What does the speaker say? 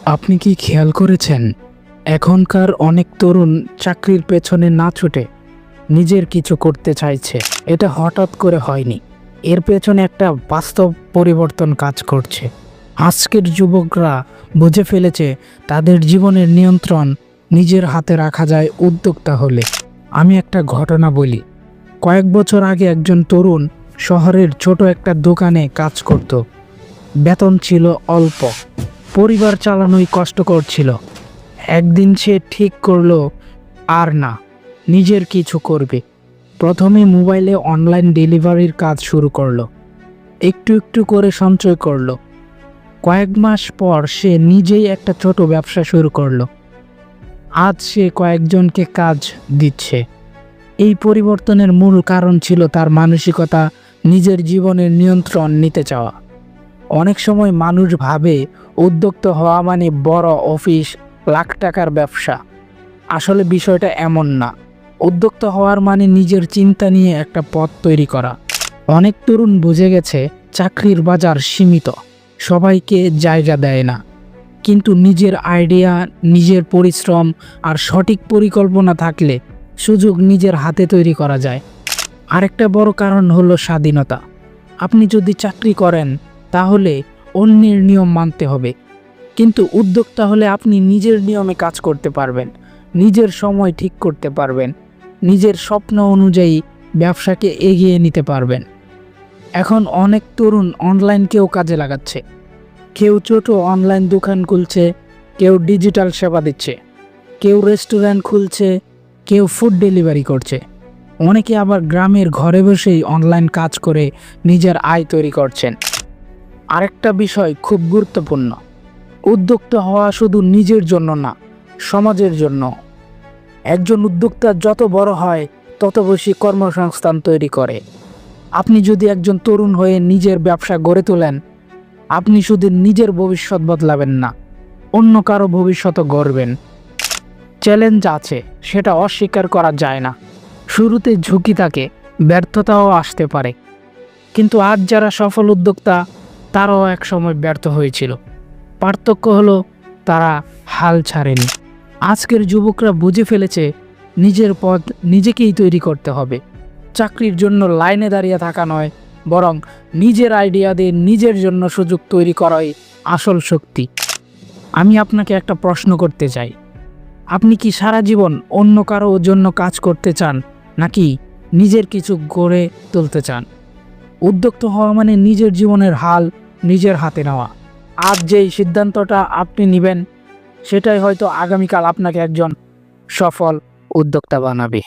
আপনি কি খেয়াল করেছেন এখনকার অনেক তরুণ চাকরির পেছনে না ছুটে নিজের কিছু করতে চাইছে? এটা হঠাৎ করে হয়নি, এর পেছনে একটা বাস্তব পরিবর্তন কাজ করছে। আজকের যুবকরা বুঝে ফেলেছে তাদের জীবনের নিয়ন্ত্রণ নিজের হাতে রাখা যায় উদ্যোক্তা হলে। আমি একটা ঘটনা বলি। কয়েক বছর আগে একজন তরুণ শহরের ছোট একটা দোকানে কাজ করত। বেতন ছিল অল্প, পরিবার চালানোই কষ্টকর ছিল। একদিন সে ঠিক করলো আর না, নিজের কিছু করবে। প্রথমে মোবাইলে অনলাইন ডেলিভারির কাজ শুরু করলো, একটু একটু করে সঞ্চয় করলো। কয়েক মাস পর সে নিজেই একটা ছোট ব্যবসা শুরু করলো। আজ সে কয়েকজনকে কাজ দিচ্ছে। এই পরিবর্তনের মূল কারণ ছিল তার মানসিকতা, নিজের জীবনের নিয়ন্ত্রণ নিতে চাওয়া। অনেক সময় মানুষ ভাবে উদ্যোক্তা হওয়া মানে বড় অফিস, লাখ টাকার ব্যবসা। আসলে বিষয়টা এমন না। উদ্যোক্তা হওয়ার মানে নিজের চিন্তা নিয়ে একটা পথ তৈরি করা। অনেক তরুণ বুঝে গেছে চাকরির বাজার সীমিত, সবাইকে জায়গা দেয় না। কিন্তু নিজের আইডিয়া, নিজের পরিশ্রম আর সঠিক পরিকল্পনা থাকলে সুযোগ নিজের হাতে তৈরি করা যায়। আরেকটা বড় কারণ হলো স্বাধীনতা। আপনি যদি চাকরি করেন তাহলে অন্যের নিয়ম মানতে হবে, কিন্তু উদ্যোক্তা হলে আপনি নিজের নিয়মে কাজ করতে পারবেন, নিজের সময় ঠিক করতে পারবেন, নিজের স্বপ্ন অনুযায়ী ব্যবসাকে এগিয়ে নিতে পারবেন। এখন অনেক তরুণ অনলাইনকেও কাজে লাগাচ্ছে। কেউ ছোট অনলাইন দোকান খুলছে, কেউ ডিজিটাল সেবা দিচ্ছে, কেউ রেস্টুরেন্ট খুলছে, কেউ ফুড ডেলিভারি করছে। অনেকে আবার গ্রামের ঘরে বসেই অনলাইন কাজ করে নিজের আয় তৈরি করছেন। আরেকটা বিষয় খুব গুরুত্বপূর্ণ, উদ্যোক্তা হওয়া শুধু নিজের জন্য না, সমাজের জন্য। একজন উদ্যোক্তা যত বড় হয় তত বেশি কর্মসংস্থান তৈরি করে। আপনি যদি একজন তরুণ হয়ে নিজের ব্যবসা গড়ে তোলেন, আপনি শুধু নিজের ভবিষ্যৎ বদলাবেন না, অন্য কারো ভবিষ্যৎও গড়বেন। চ্যালেঞ্জ আছে, সেটা অস্বীকার করা যায় না। শুরুতে ঝুঁকি থাকে, ব্যর্থতাও আসতে পারে। কিন্তু আজ যারা সফল উদ্যোক্তা তারাও একসময় ব্যর্থ হয়েছিল। পার্থক্য হলো তারা হাল ছাড়েনি। আজকের যুবকরা বুঝে ফেলেছে নিজের পথ নিজেকেই তৈরি করতে হবে। চাকরির জন্য লাইনে দাঁড়িয়ে থাকা নয়, বরং নিজের আইডিয়া দিয়ে নিজের জন্য সুযোগ তৈরি করাই আসল শক্তি। আমি আপনাকে একটা প্রশ্ন করতে চাই, আপনি কি সারা জীবন অন্য কারো জন্য কাজ করতে চান, নাকি নিজের কিছু গড়ে তুলতে চান? উদ্যোক্তা হওয়া মানে নিজের জীবনের হাল নিজের হাতে নেওয়া। আজ যেই সিদ্ধান্তটা আপনি নেবেন সেটাই হয়তো আগামীকাল আপনাকে একজন সফল উদ্যোক্তা বানাবে।